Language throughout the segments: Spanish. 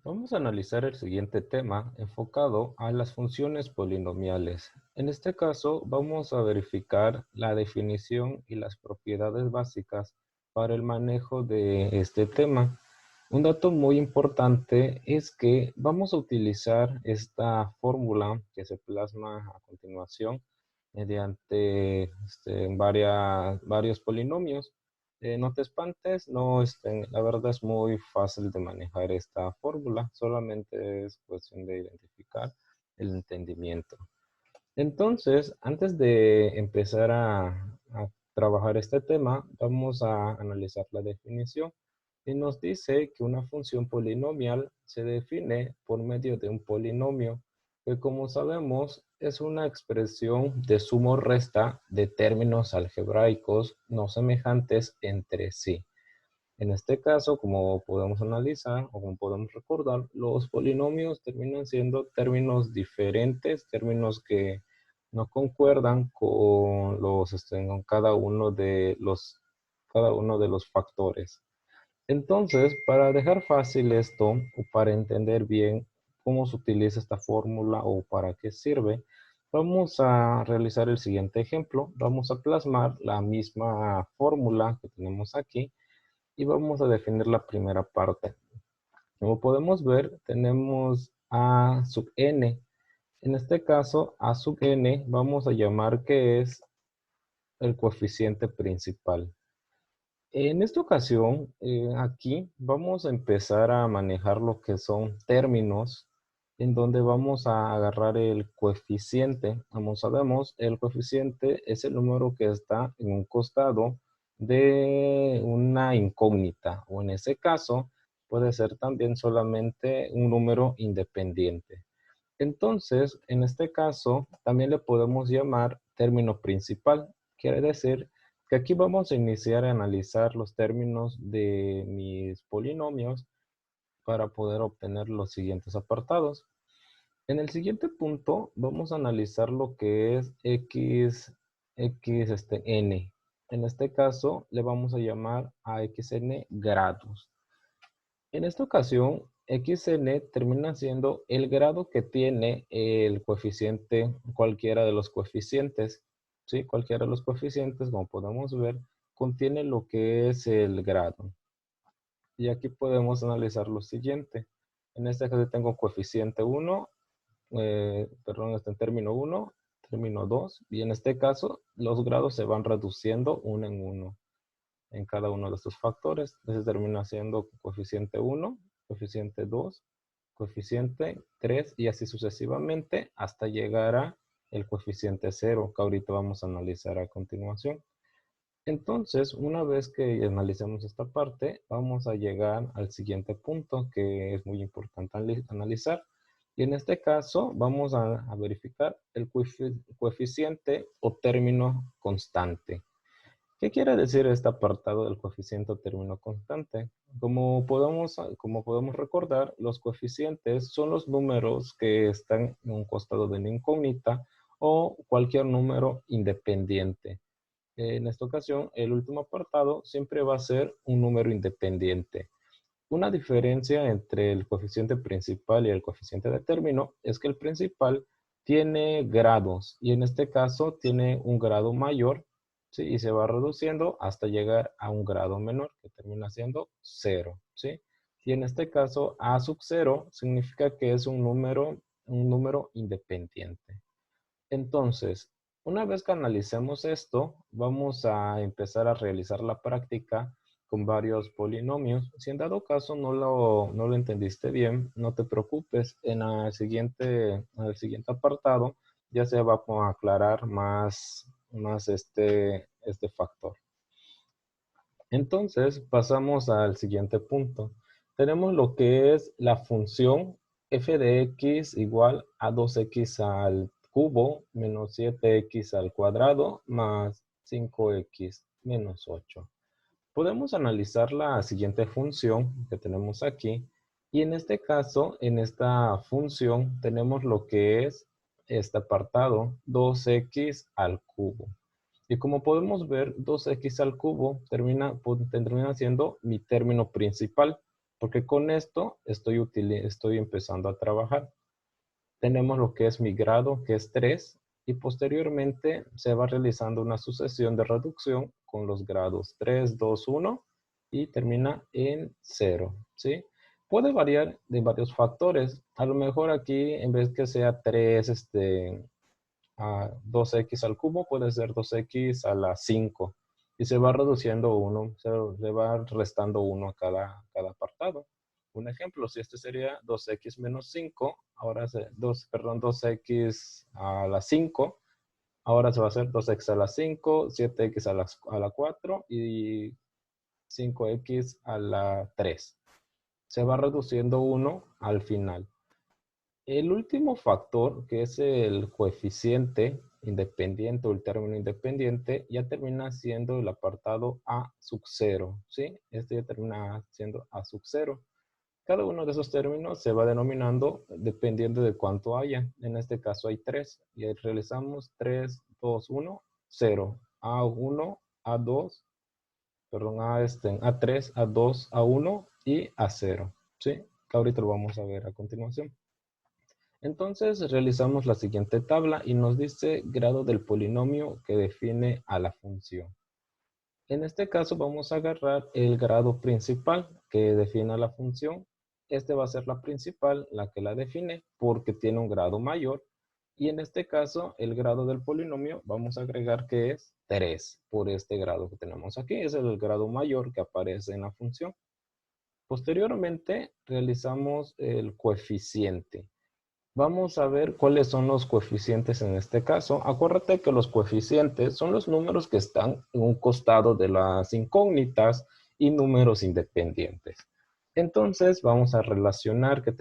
Vamos a analizar el siguiente tema enfocado a las funciones polinomiales. En este caso, vamos a verificar la definición y las propiedades básicas para el manejo de este tema. Un dato muy importante es que vamos a utilizar esta fórmula que se plasma a continuación mediante varios polinomios. No te espantes, no, la verdad es muy fácil de manejar esta fórmula, solamente es cuestión de identificar el entendimiento. Entonces, antes de empezar a trabajar este tema, vamos a analizar la definición y nos dice que una función polinomial se define por medio de un polinomio, que como sabemos es una expresión de suma o resta de términos algebraicos no semejantes entre sí. En este caso, como podemos analizar o como podemos recordar, los polinomios terminan siendo términos diferentes, términos que no concuerdan con con cada uno de los factores. Entonces, para dejar fácil esto o para entender bien cómo se utiliza esta fórmula o para qué sirve, vamos a realizar el siguiente ejemplo. Vamos a plasmar la misma fórmula que tenemos aquí y vamos a definir la primera parte. Como podemos ver, tenemos a sub n. En este caso, a sub n vamos a llamar que es el coeficiente principal. En esta ocasión, aquí vamos a empezar a manejar lo que son términos en donde vamos a agarrar el coeficiente. Como sabemos, el coeficiente es el número que está en un costado de una incógnita, o en ese caso puede ser también solamente un número independiente. Entonces, en este caso, también le podemos llamar término principal. Quiere decir que aquí vamos a iniciar a analizar los términos de mis polinomios para poder obtener los siguientes apartados. En el siguiente punto vamos a analizar lo que es n. En este caso le vamos a llamar a xn grados. En esta ocasión, xn termina siendo el grado que tiene el coeficiente, cualquiera de los coeficientes. ¿Sí? Cualquiera de los coeficientes, como podemos ver, contiene lo que es el grado. Y aquí podemos analizar lo siguiente. En este caso tengo coeficiente 1, perdón, está en término 1, término 2, y en este caso los grados se van reduciendo uno en uno en cada uno de estos factores. Entonces termina siendo coeficiente 1, coeficiente 2, coeficiente 3 y así sucesivamente hasta llegar a el coeficiente 0 que ahorita vamos a analizar a continuación. Entonces, una vez que analicemos esta parte, vamos a llegar al siguiente punto que es muy importante analizar. Y en este caso vamos a verificar el coeficiente o término constante. ¿Qué quiere decir este apartado del coeficiente o término constante? Como podemos recordar, los coeficientes son los números que están en un costado de una incógnita o cualquier número independiente. En esta ocasión, el último apartado siempre va a ser un número independiente. Una diferencia entre el coeficiente principal y el coeficiente de término es que el principal tiene grados y en este caso tiene un grado mayor, ¿sí? Y se va reduciendo hasta llegar a un grado menor que termina siendo 0, ¿sí? Y en este caso a sub 0 significa que es un número independiente. Entonces, una vez que analicemos esto, vamos a empezar a realizar la práctica con varios polinomios. Si en dado caso no lo entendiste bien, no te preocupes. En el siguiente apartado ya se va a aclarar más este factor. Entonces, pasamos al siguiente punto. Tenemos lo que es la función f de x igual a 2x al cubo menos 7x al cuadrado más 5x menos 8. Podemos analizar la siguiente función que tenemos aquí. Y en este caso, en esta función, tenemos lo que es este apartado 2x al cubo. Y como podemos ver, 2x al cubo termina siendo mi término principal. porque con esto estoy empezando a trabajar. Tenemos lo que es mi grado, que es 3, y posteriormente se va realizando una sucesión de reducción con los grados 3, 2, 1 y termina en 0, ¿sí? Puede variar de varios factores. A lo mejor aquí, en vez que sea 3, a 2x al cubo, puede ser 2x a la 5. Y se va reduciendo 1, se va restando 1 a cada apartado. Un ejemplo, si este sería 2x menos 5, ahora 2x a la 5, ahora se va a hacer 2x a la 5, 7x a la 4 y 5x a la 3. Se va reduciendo 1 al final. El último factor, que es el coeficiente independiente o el término independiente, ya termina siendo el apartado a sub 0, ¿sí? Este ya termina siendo a sub 0. Cada uno de esos términos se va denominando dependiendo de cuánto haya. En este caso hay 3 y ahí realizamos 3, 2, 1, 0. A1, A2, perdón, A3, A2, A1 y A0, ¿sí? Que ahorita lo vamos a ver a continuación. Entonces realizamos la siguiente tabla y nos dice grado del polinomio que define a la función. En este caso vamos a agarrar el grado principal que define a la función. Este va a ser la principal, la que la define, porque tiene un grado mayor. Y en este caso, el grado del polinomio vamos a agregar que es 3, por este grado que tenemos aquí. Es el grado mayor que aparece en la función. Posteriormente, realizamos el coeficiente. Vamos a ver cuáles son los coeficientes en este caso. Acuérdate que los coeficientes son los números que están en un costado de las incógnitas y números independientes. Entonces vamos a relacionar que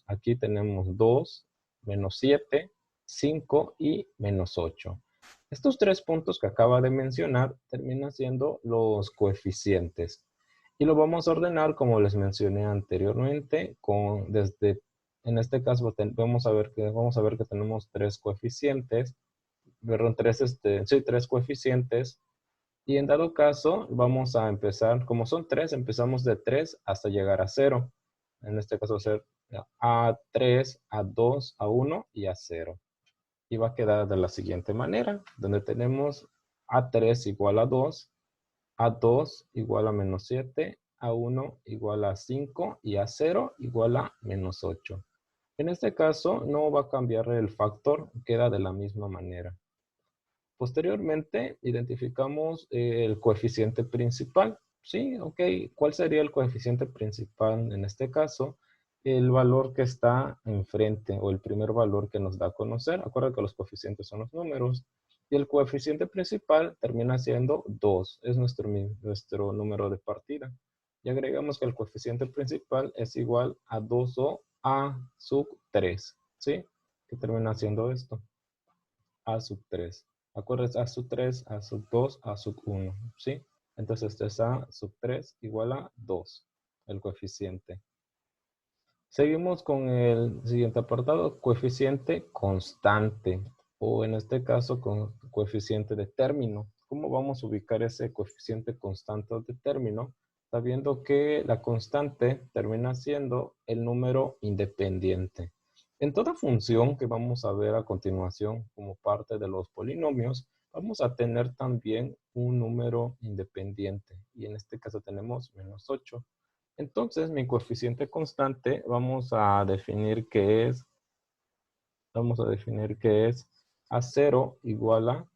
aquí tenemos 2, menos 7, 5 y menos 8. Estos tres puntos que acaba de mencionar terminan siendo los coeficientes. Y lo vamos a ordenar como les mencioné anteriormente, en este caso vamos a ver que tenemos tres coeficientes, perdón, tres coeficientes. Y en dado caso, vamos a empezar, como son tres, empezamos de 3 hasta llegar a 0. En este caso va a ser A3, A2, A1 y A0. Y va a quedar de la siguiente manera, donde tenemos A3 igual a 2, A2 igual a menos 7, A1 igual a 5 y A0 igual a menos 8. En este caso no va a cambiar el factor, queda de la misma manera. Posteriormente identificamos el coeficiente principal. Sí, ok. ¿Cuál sería el coeficiente principal en este caso? El valor que está enfrente o el primer valor que nos da a conocer. Acuérdense que los coeficientes son los números. Y el coeficiente principal termina siendo 2. Es nuestro número de partida. Y agregamos que el coeficiente principal es igual a 2o a sub 3. ¿Sí? Que termina siendo esto. A sub 3. Acuérdense, A sub 3, A sub 2, A sub 1, ¿sí? Entonces, esto es A sub 3 igual a 2, el coeficiente. Seguimos con el siguiente apartado, coeficiente constante, o en este caso, con coeficiente de término. ¿Cómo vamos a ubicar ese coeficiente constante de término? Sabiendo que la constante termina siendo el número independiente. En toda función que vamos a ver a continuación como parte de los polinomios, vamos a tener también un número independiente. Y en este caso tenemos menos 8. Entonces, mi coeficiente constante vamos a definir que es A0 igual a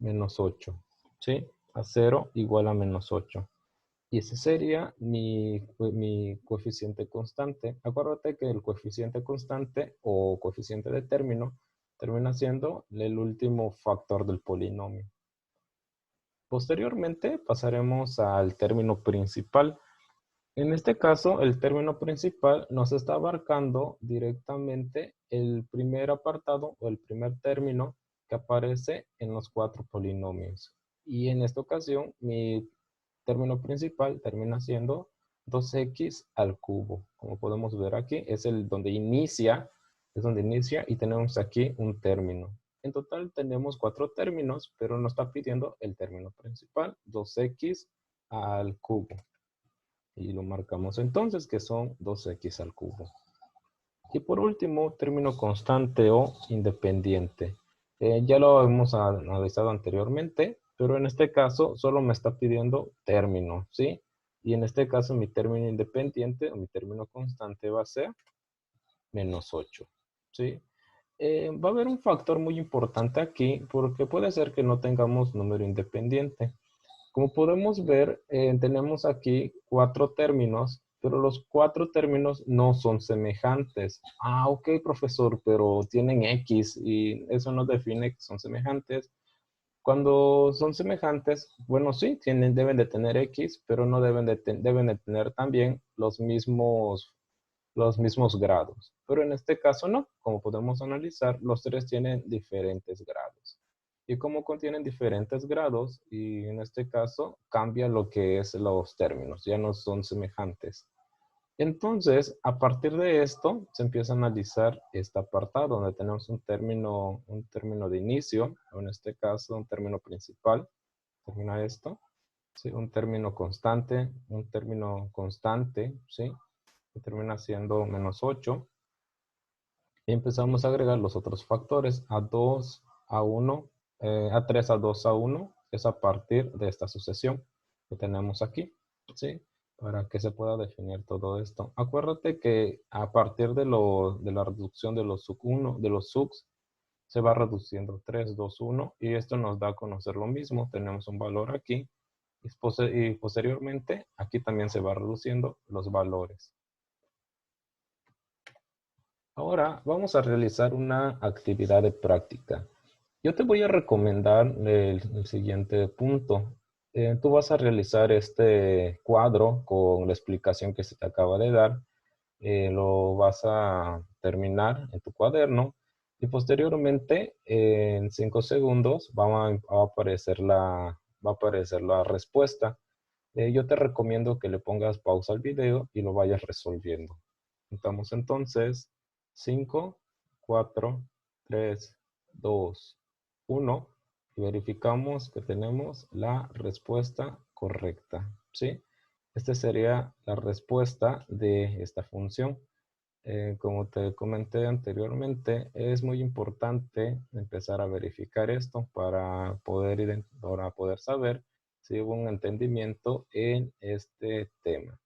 menos 8. ¿Sí? A0 igual a menos 8. Y ese sería mi coeficiente constante. Acuérdate que el coeficiente constante o coeficiente de término termina siendo el último factor del polinomio. Posteriormente pasaremos al término principal. En este caso, el término principal nos está abarcando directamente el primer apartado o el primer término que aparece en los cuatro polinomios. Y en esta ocasión, mi término principal termina siendo 2x al cubo. Como podemos ver aquí, es donde inicia y tenemos aquí un término. En total tenemos cuatro términos, pero nos está pidiendo el término principal, 2x al cubo. y lo marcamos entonces que son 2x al cubo. Y por último, término constante o independiente. Ya lo hemos analizado anteriormente, pero en este caso solo me está pidiendo término, ¿sí? Y en este caso mi término independiente o mi término constante va a ser -8, ¿sí? Va a haber un factor muy importante aquí porque puede ser que no tengamos número independiente. Como podemos ver, tenemos aquí 4 términos, pero los 4 términos no son semejantes. Ah, ok, profesor, pero tienen X y eso nos define que son semejantes. Cuando son semejantes, bueno, sí, deben de tener X, pero no deben de tener también los mismos grados. Pero en este caso no, como podemos analizar, los tres tienen diferentes grados. Y como contienen diferentes grados, y en este caso cambia lo que es los términos, ya no son semejantes. Entonces, a partir de esto, se empieza a analizar este apartado donde tenemos un término de inicio, o en este caso un término principal, termina esto, ¿sí? Un término constante, ¿sí? Que termina siendo -8. Y empezamos a agregar los otros factores, A2, A1, A3, A2, A1, es a partir de esta sucesión que tenemos aquí, ¿sí? Para que se pueda definir todo esto. Acuérdate que a partir de la reducción de los sub1, de los subs, se va reduciendo 3, 2, 1, y esto nos da a conocer lo mismo. Tenemos un valor aquí, y posteriormente aquí también se va reduciendo los valores. Ahora vamos a realizar una actividad de práctica. Yo te voy a recomendar el siguiente punto. Tú vas a realizar este cuadro con la explicación que se te acaba de dar. Lo vas a terminar en tu cuaderno y posteriormente en 5 segundos va a aparecer la respuesta. Yo te recomiendo que le pongas pausa al video y lo vayas resolviendo. Contamos entonces 5, 4, 3, 2, 1 y verificamos que tenemos la respuesta correcta, ¿sí? Esta sería la respuesta de esta función. Como te comenté anteriormente, es muy importante empezar a verificar esto para poder saber si hubo un entendimiento en este tema.